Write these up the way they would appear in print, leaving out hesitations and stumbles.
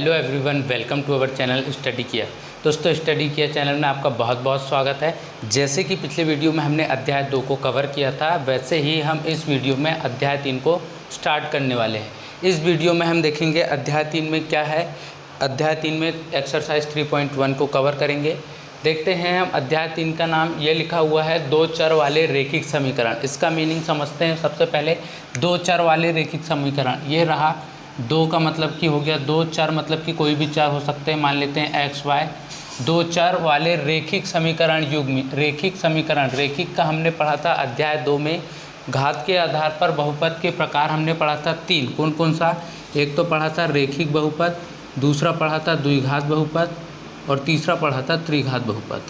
Hello everyone, welcome to our channel study किया। दोस्तों, study किया चैनल में आपका बहुत बहुत स्वागत है। जैसे कि पिछले वीडियो में हमने अध्याय 2 को कवर किया था, वैसे ही हम इस वीडियो में अध्याय 3 को स्टार्ट करने वाले हैं। इस वीडियो में हम देखेंगे अध्याय 3 में क्या है। अध्याय 3 में एक्सरसाइज 3.1 को कवर करेंगे। देखते हैं हम अध्याय 3 का नाम ये लिखा हुआ है, दो चर वाले रैखिक समीकरण। इसका मीनिंग समझते हैं। सबसे पहले दो चर वाले रैखिक समीकरण, ये रहा। दो का मतलब कि हो गया दो चर, मतलब कि कोई भी चर हो सकते हैं, मान लेते हैं एक्स वाई। दो चर वाले रैखिक समीकरण युग्म। रैखिक समीकरण, रैखिक का हमने पढ़ा था अध्याय 2 में। घात के आधार पर बहुपद के प्रकार हमने पढ़ा था 3। कौन कौन सा? एक तो पढ़ा था रैखिक बहुपद, दूसरा पढ़ा था द्विघात बहुपद और तीसरा पढ़ा था त्रिघात बहुपद।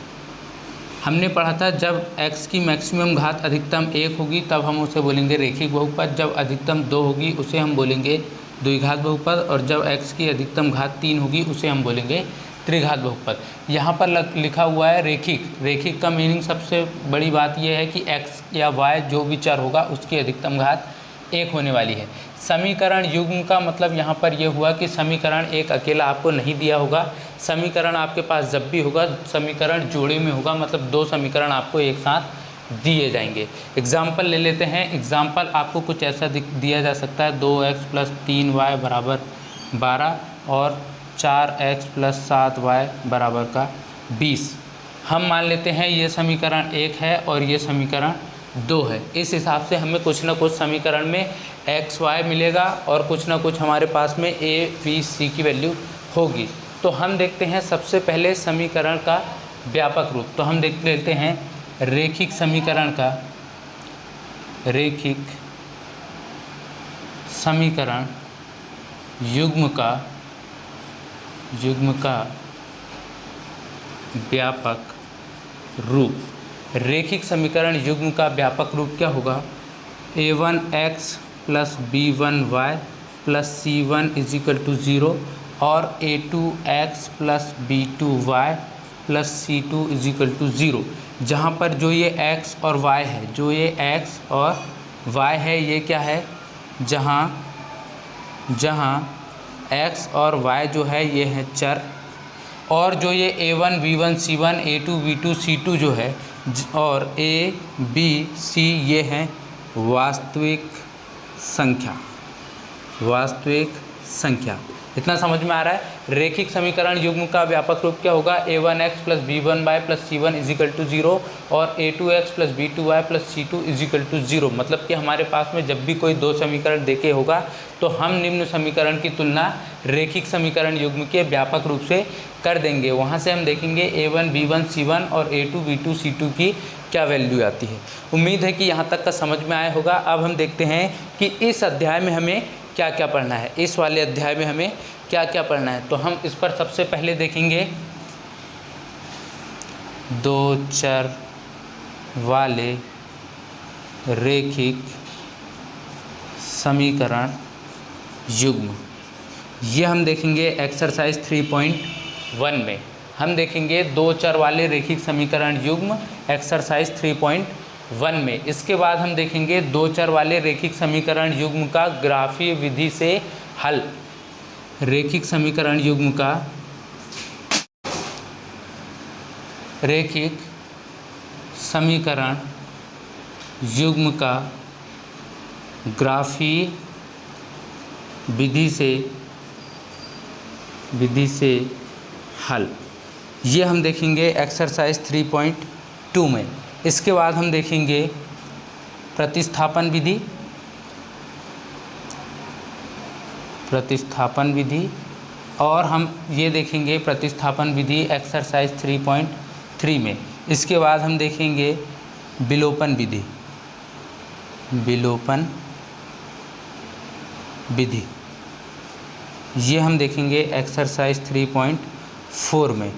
हमने पढ़ा था जब x की मैक्सिमम घात अधिकतम 1 होगी तब हम उसे बोलेंगे रैखिक बहुपद, जब अधिकतम 2 होगी उसे हम बोलेंगे द्विघात बहुपद, और जब x की अधिकतम घात 3 होगी उसे हम बोलेंगे त्रिघात बहुपद। यहाँ पर लिखा हुआ है रैखिक। रैखिक का मीनिंग सबसे बड़ी बात यह है कि x या y जो भी चर होगा उसकी अधिकतम घात 1 होने वाली है। समीकरण युग्म का मतलब यहाँ पर यह हुआ कि समीकरण एक अकेला आपको नहीं दिया होगा। समीकरण आपके पास जब भी होगा समीकरण जोड़े में होगा, मतलब दो समीकरण आपको एक साथ दिए जाएंगे। एग्जाम्पल ले लेते हैं। एग्जाम्पल आपको कुछ ऐसा दिया जा सकता है, 2x + 3y = 12 और 4x + 7y = 20। हम मान लेते हैं ये समीकरण 1 है और ये समीकरण 2 है। इस हिसाब से हमें कुछ ना कुछ समीकरण में x y मिलेगा और कुछ ना कुछ हमारे पास में a b c की वैल्यू होगी। तो हम देखते हैं सबसे पहले समीकरण का व्यापक रूप। तो हम देख लेते हैं रैखिक समीकरण का, रैखिक समीकरण युग्म का व्यापक रूप। रैखिक समीकरण युग्म का व्यापक रूप क्या होगा? a1x + b1y + c1 = 0 और a2x + b2y + c2 = 0। जहाँ पर जो ये x और y है, जो ये x और y है, ये क्या है? जहाँ x और y जो है ये है चर, और जो ये a1 b1 c1 a2 b2 c2 जो है, और a b c ये हैं वास्तविक संख्या। इतना समझ में आ रहा है? रैखिक समीकरण युग्म का व्यापक रूप क्या होगा? a1x + b1y + c1 = 0 और a2x + b2y + c2 = 0। मतलब कि हमारे पास में जब भी कोई दो समीकरण देके होगा तो हम निम्न समीकरण की तुलना रैखिक समीकरण युग्म के व्यापक रूप से कर देंगे। वहाँ से हम देखेंगे a1 b1 c1 और a2 b2 c2 की क्या वैल्यू आती है। उम्मीद है कि यहाँ तक का समझ में आया होगा। अब हम देखते हैं कि इस अध्याय में हमें क्या क्या पढ़ना है। इस वाले अध्याय में हमें क्या क्या पढ़ना है, तो हम इस पर सबसे पहले देखेंगे दो चर वाले रैखिक समीकरण युग्म। ये हम देखेंगे एक्सरसाइज 3.1 में। हम देखेंगे दो चर वाले रैखिक समीकरण युग्म एक्सरसाइज 3.1 में। इसके बाद हम देखेंगे दो चर वाले रैखिक समीकरण युग्म का ग्राफीय विधि से हल। रैखिक समीकरण युग्म का रैखिक समीकरण युग्म का ग्राफीय विधि से हल, ये हम देखेंगे एक्सरसाइज 3.2 में। इसके बाद हम देखेंगे प्रतिस्थापन विधि, और हम ये देखेंगे प्रतिस्थापन विधि एक्सरसाइज 3.3 में। इसके बाद हम देखेंगे विलोपन विधि, ये हम देखेंगे एक्सरसाइज 3.4 में।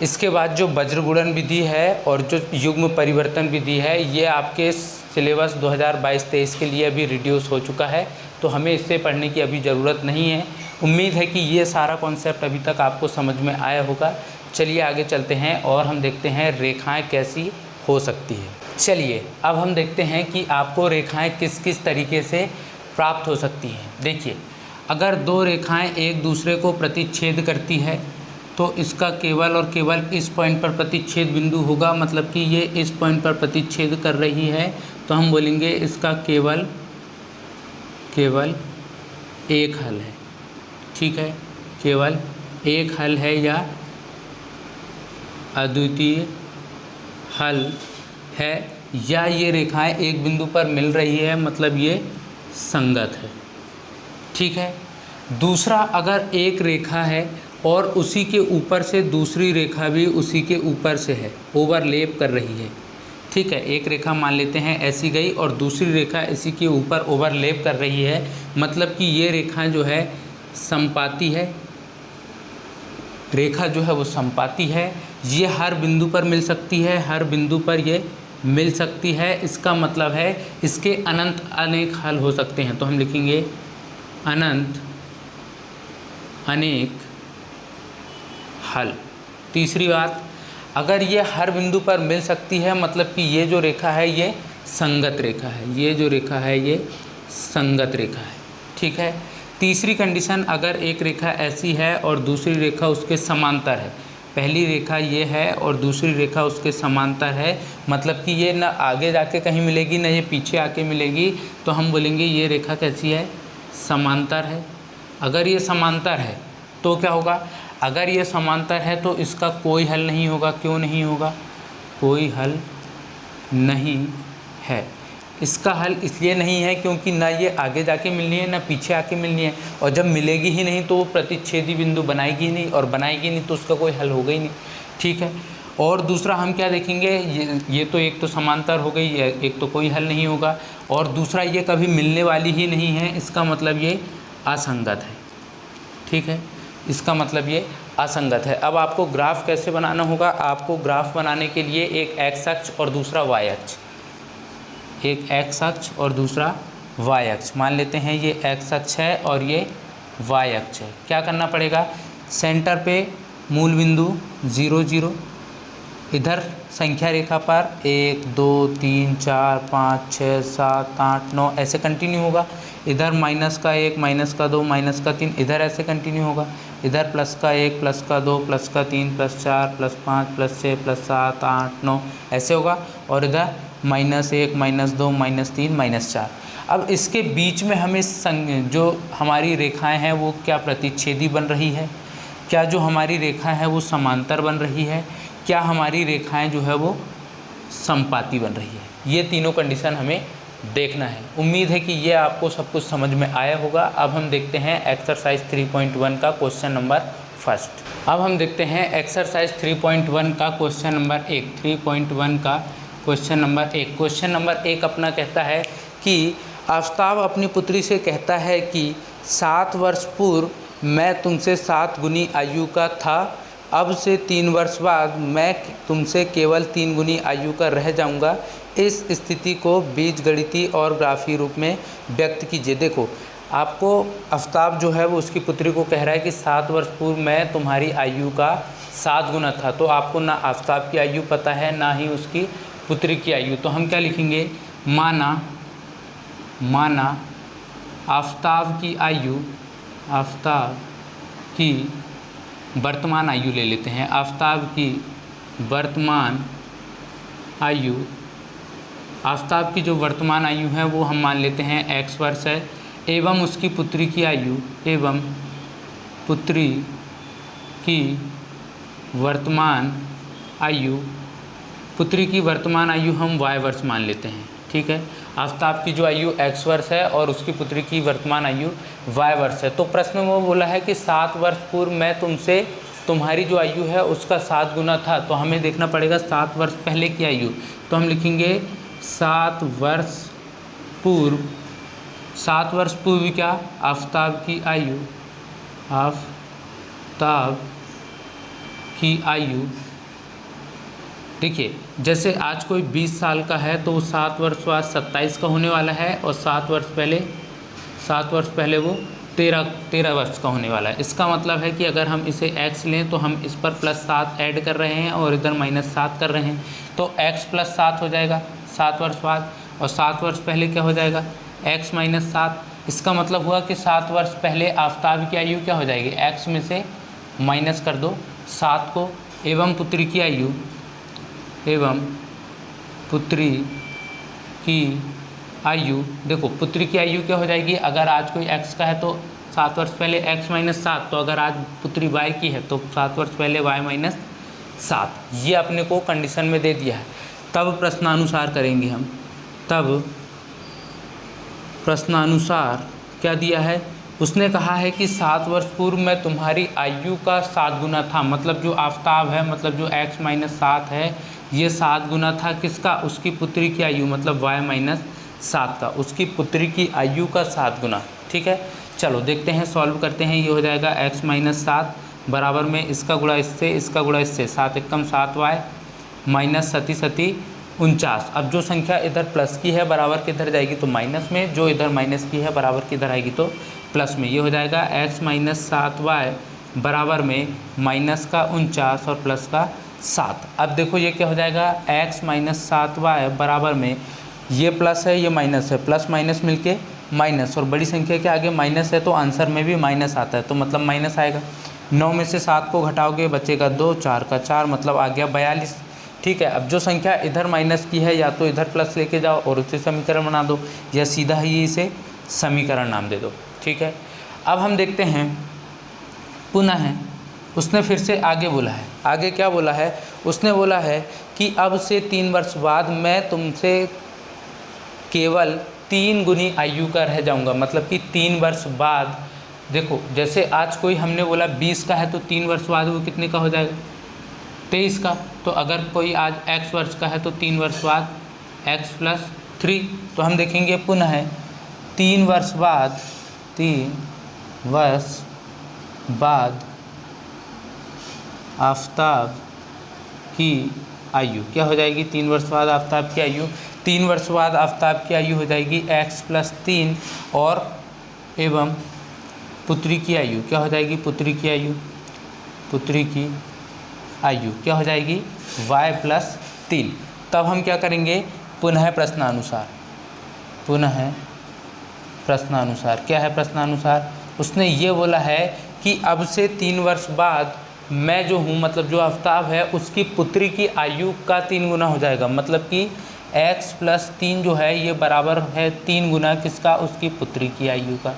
इसके बाद जो वज्रगुणन विधि है और जो युग्म परिवर्तन विधि है, ये आपके सिलेबस 2022-23 के लिए अभी रिड्यूस हो चुका है, तो हमें इससे पढ़ने की अभी ज़रूरत नहीं है। उम्मीद है कि ये सारा कॉन्सेप्ट अभी तक आपको समझ में आया होगा। चलिए आगे चलते हैं और हम देखते हैं रेखाएं कैसी हो सकती है। चलिए अब हम देखते हैं कि आपको रेखाएं किस किस तरीके से प्राप्त हो सकती हैं। देखिए, अगर दो रेखाएं एक दूसरे को प्रतिच्छेद करती है तो इसका केवल और केवल इस पॉइंट पर प्रतिच्छेद बिंदु होगा, मतलब कि ये इस पॉइंट पर प्रतिच्छेद कर रही है तो हम बोलेंगे इसका केवल एक हल है। ठीक है, केवल एक हल है या अद्वितीय हल है, या ये रेखाएं एक बिंदु पर मिल रही है मतलब ये संगत है। ठीक है। दूसरा, अगर एक रेखा है और उसी के ऊपर से दूसरी रेखा भी उसी के ऊपर से है, ओवरलैप कर रही है। ठीक है, एक रेखा मान लेते हैं ऐसी गई और दूसरी रेखा इसी के ऊपर ओवरलैप कर रही है, मतलब कि ये रेखा जो है समपाती है, रेखा जो है वो समपाती है। ये हर बिंदु पर मिल सकती है, हर बिंदु पर ये मिल सकती है। इसका मतलब है इसके अनंत अनेक हल हो सकते हैं, तो हम लिखेंगे अनंत अनेक हल। तीसरी बात, अगर ये हर बिंदु पर मिल सकती है मतलब कि ये जो रेखा है ये संगत रेखा है, ये जो रेखा है ये संगत रेखा है। ठीक है। तीसरी कंडीशन, अगर एक रेखा ऐसी है और दूसरी रेखा उसके समांतर है, पहली रेखा ये है और दूसरी रेखा उसके समांतर है, मतलब कि ये ना आगे जाके कहीं मिलेगी ना ये पीछे आके मिलेगी, तो हम बोलेंगे ये रेखा कैसी है, समांतर है। अगर ये समांतर है तो क्या होगा, अगर ये समांतर है तो इसका कोई हल नहीं होगा। क्यों नहीं होगा, कोई हल नहीं है। इसका हल इसलिए नहीं है क्योंकि ना ये आगे जाके मिलनी है ना पीछे आके मिलनी है, और जब मिलेगी ही नहीं तो वो प्रतिच्छेदी बिंदु बनाएगी ही नहीं, और बनाएगी नहीं तो उसका कोई हल होगा ही नहीं। ठीक है। और दूसरा हम क्या देखेंगे, ये तो एक तो समांतर हो गई, एक तो कोई हल नहीं होगा, और दूसरा ये कभी मिलने वाली ही नहीं है, इसका मतलब ये असंगत है। ठीक है, इसका मतलब ये असंगत है। अब आपको ग्राफ कैसे बनाना होगा, आपको ग्राफ बनाने के लिए एक एक्स अक्ष और दूसरा वाई अक्ष, एक एक्स अक्ष और दूसरा वाई अक्ष मान लेते हैं। ये एक्स अक्ष है और ये वाई अक्ष है। क्या करना पड़ेगा, सेंटर पे मूल बिंदु 0 0, इधर संख्या रेखा पर 1 2 3 4 5 6 7 8 9 ऐसे कंटिन्यू होगा। इधर माइनस का 1 माइनस का 2 माइनस का 3 इधर ऐसे कंटिन्यू होगा। इधर प्लस का 1 प्लस का 2 प्लस का 3 प्लस 4 प्लस 5 प्लस 6 प्लस 7 8 9 ऐसे होगा। और इधर -1 -2 -3 -4। अब इसके बीच में हमें जो हमारी रेखाएं हैं वो क्या प्रतिच्छेदी बन रही है, क्या जो हमारी रेखा है वो समांतर बन रही है, क्या हमारी रेखाएं जो है वो समपाती बन रही है। ये तीनों कंडीशन हमें देखना है। उम्मीद है कि ये आपको सब कुछ समझ में आया होगा। अब हम देखते हैं एक्सरसाइज 3.1 का क्वेश्चन नंबर फर्स्ट। अब हम देखते हैं एक्सरसाइज 3.1 का क्वेश्चन नंबर 1। 3.1 का क्वेश्चन नंबर 1। क्वेश्चन नंबर 1 अपना कहता है कि आफ्ताब अपनी पुत्री से कहता है कि 7 वर्ष पूर्व मैं तुमसे 7 गुनी आयु का था, अब से 3 वर्ष बाद मैं तुमसे केवल 3 गुनी आयु का रह जाऊंगा। इस स्थिति को बीजगणितीय और ग्राफीय रूप में व्यक्त कीजिए। देखो, आपको आफ्ताब जो है वो उसकी पुत्री को कह रहा है कि 7 वर्ष पूर्व मैं तुम्हारी आयु का 7 गुना था। तो आपको ना आफ्ताब की आयु पता है ना ही उसकी पुत्री की आयु, तो हम क्या लिखेंगे, माना आफ्ताब की वर्तमान आयु ले लेते हैं। आफ्ताब की वर्तमान आयु, आफ्ताब की जो वर्तमान आयु है वो हम मान लेते हैं x वर्ष है, एवं उसकी पुत्री की आयु, एवं पुत्री की वर्तमान आयु, पुत्री की वर्तमान आयु हम y वर्ष मान लेते हैं। ठीक है, आफ्ताब की जो आयु x वर्ष है और उसकी पुत्री की वर्तमान आयु y वर्ष है। तो प्रश्न में वो बोला है कि 7 वर्ष पूर्व मैं तुमसे तुम्हारी जो आयु है उसका 7 गुना था, तो हमें देखना पड़ेगा 7 वर्ष पहले की आयु। तो हम लिखेंगे 7 वर्ष पूर्व, 7 वर्ष पूर्व क्या, आफ्ताब की आयु, आफ्ताब की आयु। देखिए, जैसे आज कोई 20 साल का है तो वो 7 वर्ष बाद 27 का होने वाला है, और 7 वर्ष पहले वो 13 वर्ष का होने वाला है। इसका मतलब है कि अगर हम इसे x लें तो हम इस पर +7 ऐड कर रहे हैं और इधर -7 कर रहे हैं, तो x + 7 हो जाएगा 7 वर्ष बाद, और 7 वर्ष पहले क्या हो जाएगा x - 7। इसका मतलब हुआ कि 7 वर्ष पहले आफताब की आयु क्या हो जाएगी, x में से माइनस कर दो 7 को, एवं पुत्री की आयु, एवं पुत्री की आयु, देखो पुत्री की आयु क्या हो जाएगी, अगर आज कोई x का है तो 7 वर्ष पहले x माइनस 7, तो अगर आज पुत्री y की है तो 7 वर्ष पहले y माइनस 7। ये अपने को कंडीशन में दे दिया है। तब प्रश्नानुसार करेंगे हम, तब प्रश्नानुसार क्या दिया है, उसने कहा है कि 7 वर्ष पूर्व में तुम्हारी आयु का 7 गुना था, मतलब जो आफताब है, मतलब जो x माइनस 7 है ये 7 गुना था किसका, उसकी पुत्री की आयु, मतलब y माइनस 7 का, उसकी पुत्री की आयु का 7 गुना। ठीक है, चलो देखते हैं, सॉल्व करते हैं। ये हो जाएगा x माइनस 7 बराबर में इसका गुणा इससे, इसका गुणा इससे, 7 एकम 7y माइनस 7 49। अब जो संख्या इधर प्लस की है बराबर किधर जाएगी, तो माइनस में, जो इधर माइनस की है बराबर किधर आएगी, तो प्लस में। ये हो जाएगा x माइनस 7y बराबर में माइनस का 49 और प्लस का 7। अब देखो ये क्या हो जाएगा, x माइनस 7y बराबर में, ये प्लस है ये माइनस है, प्लस माइनस मिलके माइनस, और बड़ी संख्या के आगे माइनस है तो आंसर में भी माइनस आता है, तो मतलब माइनस आएगा। 9 में से 7 को घटाओगे बचेगा 2, 4 का 4, मतलब आ गया 42। ठीक है, अब जो संख्या इधर माइनस की है या तो इधर प्लस लेके जाओ और उसे समीकरण बना दो, या सीधा ही इसे समीकरण नाम दे दो। ठीक है, अब हम देखते हैं पुनः उसने फिर से आगे बोला है। आगे क्या बोला है, उसने बोला है कि अब से 3 वर्ष बाद मैं तुमसे केवल 3 गुनी आयु का रह जाऊंगा, मतलब कि 3 वर्ष बाद। देखो जैसे आज कोई हमने बोला 20 का है तो 3 वर्ष बाद वो कितने का हो जाएगा, 23 का। तो अगर कोई आज x वर्ष का है तो 3 वर्ष बाद x प्लस 3। तो हम देखेंगे पुनः 3 वर्ष बाद, 3 वर्ष बाद आफताब की आयु क्या हो जाएगी, 3 वर्ष बाद आफताब की आयु, 3 वर्ष बाद आफताब की आयु हो जाएगी x प्लस 3, और एवं पुत्री की आयु क्या हो जाएगी, पुत्री की आयु, पुत्री की आयु क्या हो जाएगी y प्लस 3। तब हम क्या करेंगे, पुनः प्रश्नानुसार, पुनः प्रश्नानुसार। क्या है प्रश्नानुसार, उसने ये बोला है कि अब से 3 वर्ष बाद मैं जो हूँ, मतलब जो आफताब है उसकी पुत्री की आयु का 3 गुना हो जाएगा, मतलब कि x प्लस 3 जो है ये बराबर है 3 गुना किसका, उसकी पुत्री की आयु का।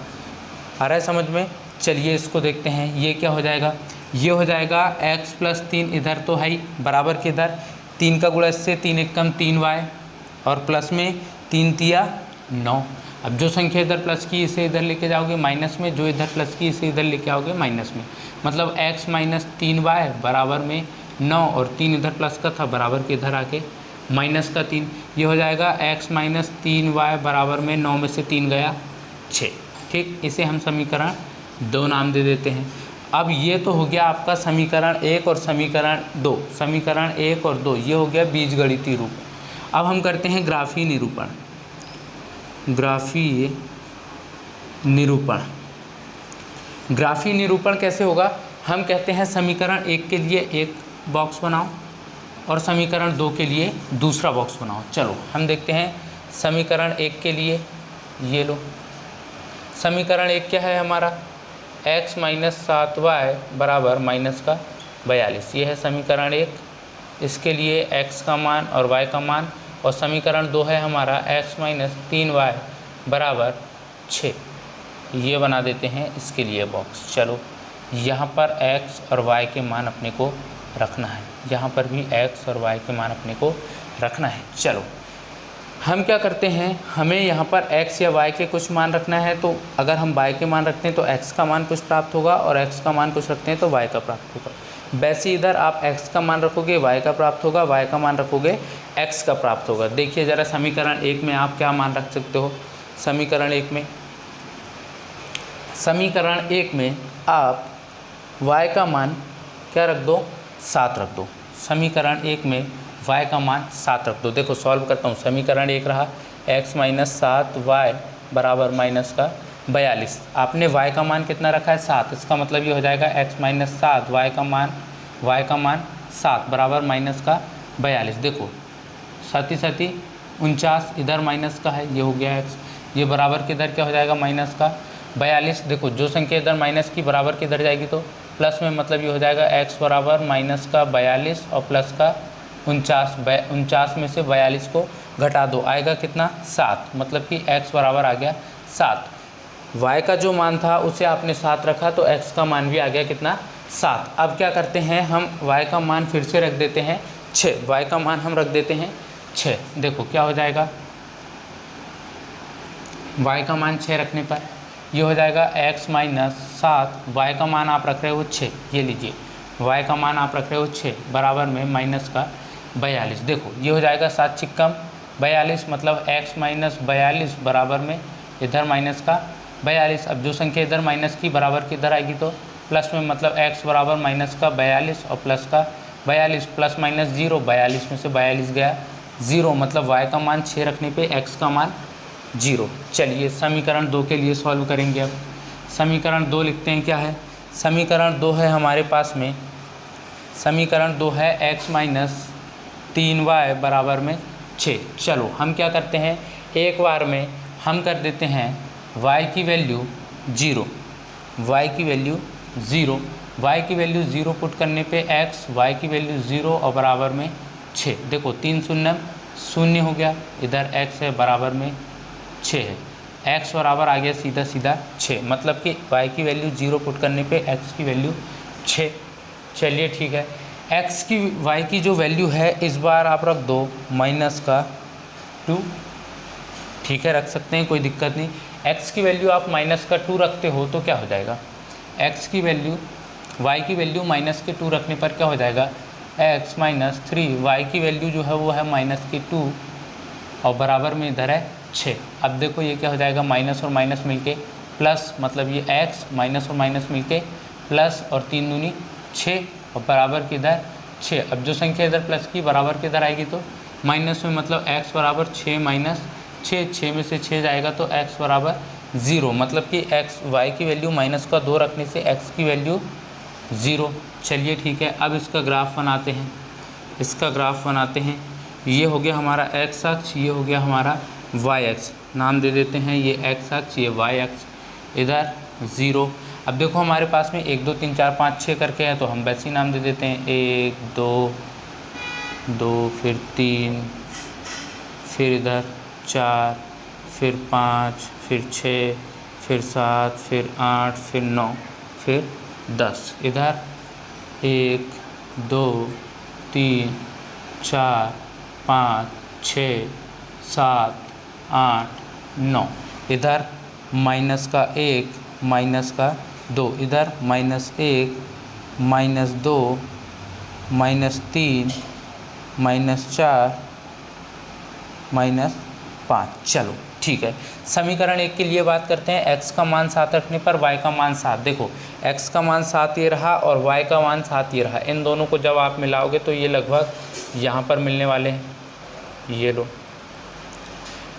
आ रहा है समझ में। चलिए इसको देखते हैं, ये क्या हो जाएगा, ये हो जाएगा x प्लस 3, इधर तो है ही बराबर के इधर 3 का गुणा इससे, 3 एकम 3y, और प्लस में 3 तिया 9। अब जो संख्या इधर प्लस की इसे इधर लेके जाओगे माइनस में, जो इधर प्लस की इसे इधर लेके आओगे माइनस में, मतलब x माइनस 3y बराबर में 9, और 3 इधर प्लस का था बराबर के इधर आके माइनस का 3। ये हो जाएगा x माइनस 3y बराबर में 9 में से 3 गया 6। ठीक, इसे हम समीकरण 2 नाम दे देते हैं। अब ये तो हो गया आपका समीकरण 1 और समीकरण 2, समीकरण 1 और 2 ये हो गया बीजगणितीय रूप। अब हम करते हैं ग्राफीय निरूपण। ग्राफीय निरूपण, ग्राफीय निरूपण कैसे होगा, हम कहते हैं समीकरण 1 के लिए एक बॉक्स बनाओ और समीकरण 2 के लिए दूसरा बॉक्स बनाओ। चलो हम देखते हैं समीकरण 1 के लिए, ये लो समीकरण 1 क्या है हमारा, x माइनस 7y बराबर माइनस का 42, ये है समीकरण 1। इसके लिए x का मान और y का मान, और समीकरण 2 है हमारा x माइनस 3y बराबर 6, ये बना देते हैं इसके लिए बॉक्स। चलो यहाँ पर x और y के मान अपने को रखना है, यहाँ पर भी x और y के मान अपने को रखना है। चलो हम क्या करते हैं, हमें यहाँ पर x या y के कुछ मान रखना है, तो अगर हम y के मान रखते हैं तो x का मान कुछ प्राप्त होगा, और x का मान कुछ रखते हैं तो y का प्राप्त होगा। वैसे इधर आप x का मान रखोगे y का प्राप्त होगा, y का मान रखोगे x का प्राप्त होगा। देखिए ज़रा समीकरण 1 में आप क्या मान रख सकते हो, समीकरण 1 में, समीकरण 1 में आप y का मान क्या रख दो, 7 रख दो। समीकरण 1 में y का मान 7 रख दो। देखो सॉल्व करता हूँ, समीकरण 1 रहा x माइनस 7y बराबर माइनस का 42। आपने y का मान कितना रखा है, 7, इसका मतलब ये हो जाएगा x माइनस 7 y का मान 7 बराबर माइनस का 42। देखो 7 49 इधर माइनस का है, ये हो गया x। ये बराबर की इधर क्या हो जाएगा माइनस का 42। देखो जो संख्या इधर माइनस की बराबर की इधर जाएगी तो प्लस में, मतलब ये हो जाएगा x बराबर माइनस का 42 और प्लस का 49। 49 में से 42 को घटा दो, आएगा कितना 7, मतलब कि x बराबर आ गया 7। y का जो मान था उसे आपने 7 रखा तो x का मान भी आ गया कितना 7। अब क्या करते हैं हम y का मान फिर से रख देते हैं 6, y का मान हम रख देते हैं 6। देखो क्या हो जाएगा, y का मान 6 रखने पर ये हो जाएगा x माइनस 7, y का मान आप रख रहे हो 6, ये लीजिए y का मान आप रख रहे हो 6 बराबर में माइनस का 42। देखो ये हो जाएगा 7 चिक्कम 42, मतलब x माइनस 42 बराबर में इधर माइनस का 42। अब जो संख्या इधर माइनस की बराबर की इधर आएगी तो प्लस में, मतलब x बराबर माइनस का 42 और प्लस का 42, प्लस माइनस 0, 42 में से 42 गया 0, मतलब y का मान 6 रखने पे x का मान 0। चलिए समीकरण 2 के लिए सॉल्व करेंगे। अब समीकरण 2 लिखते हैं, क्या है समीकरण 2 है हमारे पास में, समीकरण 2 है x माइनस 3y बराबर में 6। चलो हम क्या करते हैं, एक बार में हम कर देते हैं y की वैल्यू 0, y की वैल्यू 0, y की वैल्यू 0 पुट करने पे x, y की वैल्यू 0 और बराबर में 6। देखो 3 शून्य 0 हो गया, इधर x है बराबर में 6 है, x बराबर आ गया सीधा सीधा 6, मतलब कि y की वैल्यू 0 पुट करने पे x की वैल्यू 6। चलिए ठीक है, x की y की जो वैल्यू है इस बार आप रख दो माइनस का 2, ठीक है रख सकते हैं कोई दिक्कत नहीं। x की वैल्यू आप माइनस का 2 रखते हो तो क्या हो जाएगा, x की वैल्यू y की वैल्यू माइनस के 2 रखने पर क्या हो जाएगा x माइनस 3, y की वैल्यू जो है वो है माइनस के 2 और बराबर में इधर है 6। अब देखो ये क्या हो जाएगा, माइनस और माइनस मिलके प्लस, मतलब ये x माइनस और माइनस मिलके प्लस और 3 दूनी 6 और बराबर की इधर 6। अब जो संख्या इधर प्लस की बराबर की इधर आएगी तो माइनस में, मतलब x बराबर 6 माइनस 6, 6 में से 6 जाएगा तो x बराबर 0, मतलब कि y की वैल्यू माइनस का 2 रखने से x की वैल्यू 0। चलिए ठीक है, अब इसका ग्राफ बनाते हैं, इसका ग्राफ बनाते हैं। ये हो गया हमारा x अक्ष, ये हो गया हमारा y अक्ष, नाम दे देते हैं ये x अक्ष, ये y अक्ष, इधर 0। अब देखो हमारे पास में 1 2 3 4 5 6 करके है तो हम वैसे ही नाम दे देते हैं 1 2 2 फिर 3 फिर इधर 4 फिर 5 फिर 6 फिर 7 फिर 8 फिर 9 फिर 10, इधर 1 2 3 4 5 6 7 8 9, इधर माइनस का 1 माइनस का 2, इधर minus 1 minus 2 minus 3 minus 4 minus 5। चलो ठीक है, समीकरण 1 के लिए बात करते हैं। x का मान 7 रखने पर y का मान 7, देखो x का मान 7 ये रहा और y का मान 7 ये रहा, इन दोनों को जब आप मिलाओगे तो ये लगभग यहाँ पर मिलने वाले हैं। ये लो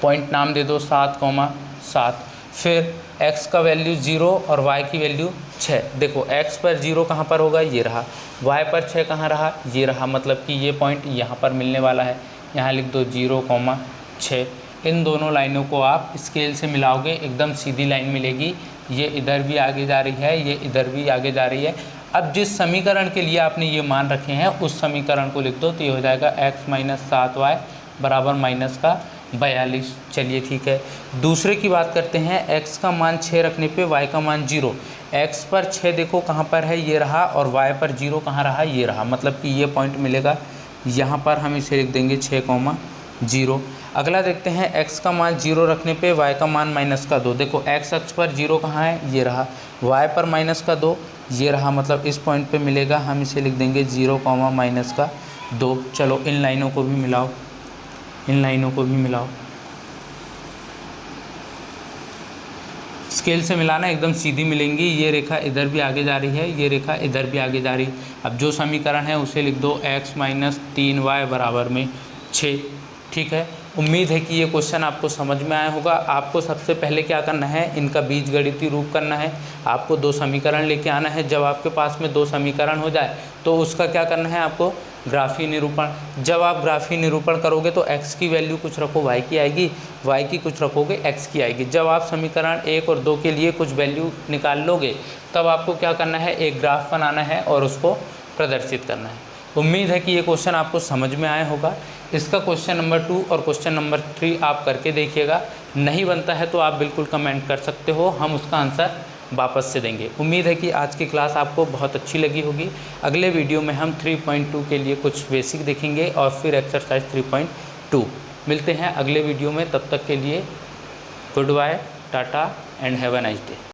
पॉइंट नाम दे दो 7,7। फिर x का वैल्यू 0 और y की वैल्यू 6। देखो x पर 0 कहाँ पर होगा, ये रहा, y पर 6 कहाँ रहा, ये रहा, मतलब कि ये पॉइंट यहाँ पर मिलने वाला है। यहाँ लिख दो 0,6। इन दोनों लाइनों को आप स्केल से मिलाओगे एकदम सीधी लाइन मिलेगी, ये इधर भी आगे जा रही है, ये इधर भी आगे जा रही है। अब जिस समीकरण के लिए आपने ये मान रखे हैं उस समीकरण को लिख दो तो ये हो जाएगा x माइनस 7y बराबर माइनस का 42। चलिए ठीक है, दूसरे की बात करते हैं। x का मान 6 रखने पे y का मान 0। x पर 6 देखो कहाँ पर है, ये रहा, और y पर 0 कहाँ रहा, ये रहा, मतलब कि ये पॉइंट मिलेगा यहाँ पर, हम इसे लिख देंगे 6,0। अगला देखते हैं, x का मान 0 रखने पे y का मान माइनस का 2। देखो x अक्ष पर 0 कहाँ है, ये रहा, y पर माइनस का 2, ये रहा, मतलब इस पॉइंट पे मिलेगा, हम इसे लिख देंगे 0, माइनस का 2। चलो इन लाइनों को भी मिलाओ, इन लाइनों को भी मिलाओ, स्केल से मिलाना एकदम सीधी मिलेंगी। ये रेखा इधर भी आगे जा रही है, ये रेखा इधर भी आगे जा रही। अब जो समीकरण है उसे लिख दो x माइनस 3y बराबर में 6। ठीक है, उम्मीद है कि ये क्वेश्चन आपको समझ में आया होगा। आपको सबसे पहले क्या करना है, इनका बीजगणितीय रूप करना है। आपको 2 समीकरण लेके आना है। जब आपके पास में 2 समीकरण हो जाए तो उसका क्या करना है, आपको ग्राफीय निरूपण। जब आप ग्राफीय निरूपण करोगे तो x की वैल्यू कुछ रखो y की आएगी, y की कुछ रखोगे x की आएगी। जब आप समीकरण 1 और 2 के लिए कुछ वैल्यू निकाल लोगे तब आपको क्या करना है, एक ग्राफ बनाना है और उसको प्रदर्शित करना है। उम्मीद है कि ये क्वेश्चन आपको समझ में आया होगा। इसका क्वेश्चन नंबर 2 और क्वेश्चन नंबर 3 आप करके देखिएगा। नहीं बनता है तो आप बिल्कुल कमेंट कर सकते हो, हम उसका आंसर वापस से देंगे। उम्मीद है कि आज की क्लास आपको बहुत अच्छी लगी होगी। अगले वीडियो में हम 3.2 के लिए कुछ बेसिक देखेंगे और फिर एक्सरसाइज 3.2। मिलते हैं अगले वीडियो में, तब तक के लिए good bye, tata and have a nice day.